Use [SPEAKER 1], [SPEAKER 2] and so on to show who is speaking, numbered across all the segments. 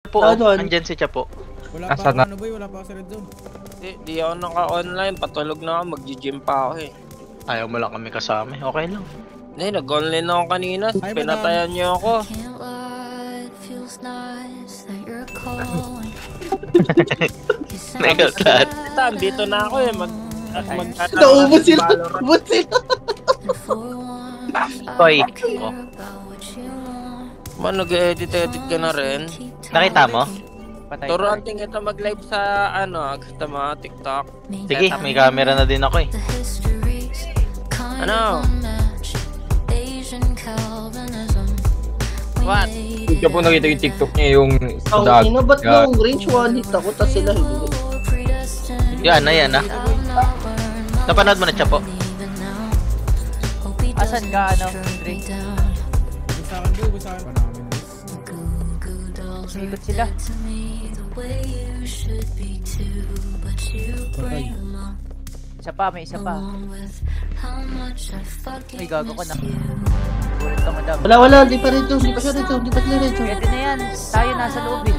[SPEAKER 1] Po, andyan si Chapo.
[SPEAKER 2] Wala pa ako, ano boy, wala pa ako sa red zone.
[SPEAKER 3] Di ako naka-online, patulog na ako, mag-gym pa ako eh.
[SPEAKER 1] Ayaw mo lang kami kasama, okay lang.
[SPEAKER 3] Hindi, nag-online na ako kanina, pinatayan niyo ako.
[SPEAKER 1] Nagkatlat.
[SPEAKER 3] Dito na ako eh,
[SPEAKER 4] naubos sila! Ubos sila!
[SPEAKER 1] Koy.
[SPEAKER 3] Man, nag-edit-edit ka na rin.
[SPEAKER 1] Nakita mo?
[SPEAKER 3] Turuan din kita mag-live sa sa mga TikTok.
[SPEAKER 1] Sige, may camera na din ako eh.
[SPEAKER 3] Ano? What?
[SPEAKER 5] Hindi ka po nakita yung TikTok niya yung
[SPEAKER 4] Ang ina, ba't yung range 1 hit ako tas sila hindi?
[SPEAKER 1] Yan na. Napanood mo na, Chapo?
[SPEAKER 6] Asan ka, Dre?
[SPEAKER 2] Gusto akin boy, gusto akin.
[SPEAKER 6] Ikot sila. May isa pa. May gago ko na. Ulit ka, madam.
[SPEAKER 4] Wala, di pa rin ito, di pa sila rin ito.
[SPEAKER 6] Pwede na yan. Tayo nasa loob eh.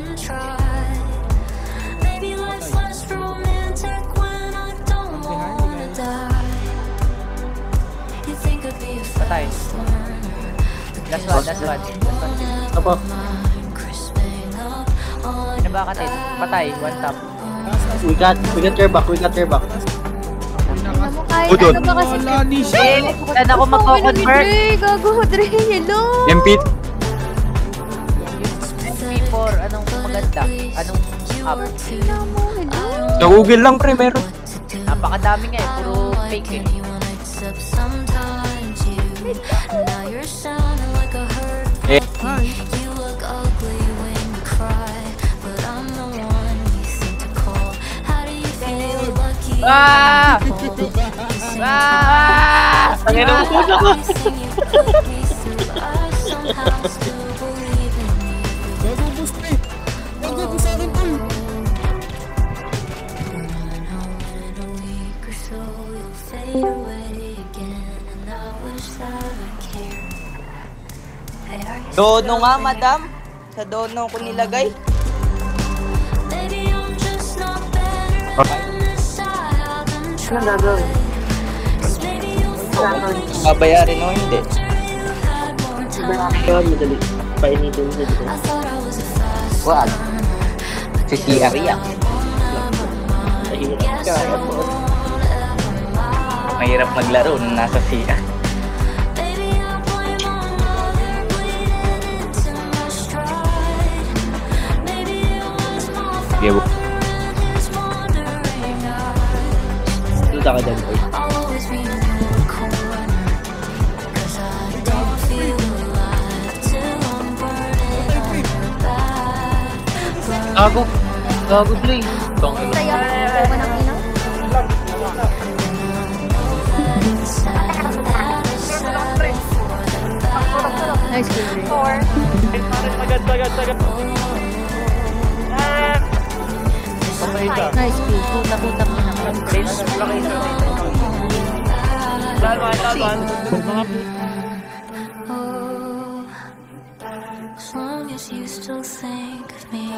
[SPEAKER 6] Patay. Last one.
[SPEAKER 4] Apo.
[SPEAKER 6] Pinabakatin. Patay. One tap.
[SPEAKER 4] We got your back.
[SPEAKER 7] Kahit ano ba kasi?
[SPEAKER 6] Saan ako magko-convert?
[SPEAKER 7] Gago, Dre, hello!
[SPEAKER 5] MP4.
[SPEAKER 6] MP4, anong maganda? Anong app?
[SPEAKER 5] Sa Google lang pre, meron.
[SPEAKER 6] Napakadami nga eh, puro fake eh. Ah!
[SPEAKER 1] Tangin na mo na ko.
[SPEAKER 2] Gago, boost me! Gago, gusto akin tol!
[SPEAKER 6] Dono nga, madam. Sa dono ko nilagay.
[SPEAKER 4] Anong gagawin?
[SPEAKER 6] Babayarin o hindi?
[SPEAKER 4] Madali. Painitin mo dito.
[SPEAKER 6] Wag. Si CR yan. Mahirap maglaro nung nasa CR.
[SPEAKER 5] Yeah,
[SPEAKER 4] Punta ka dyan, boy.
[SPEAKER 1] Gago, play. Tangin na.
[SPEAKER 7] Saya ko ng ina. Nice kill, Dre. Nice kill. Putak mo na.
[SPEAKER 8] As long as you still think of me.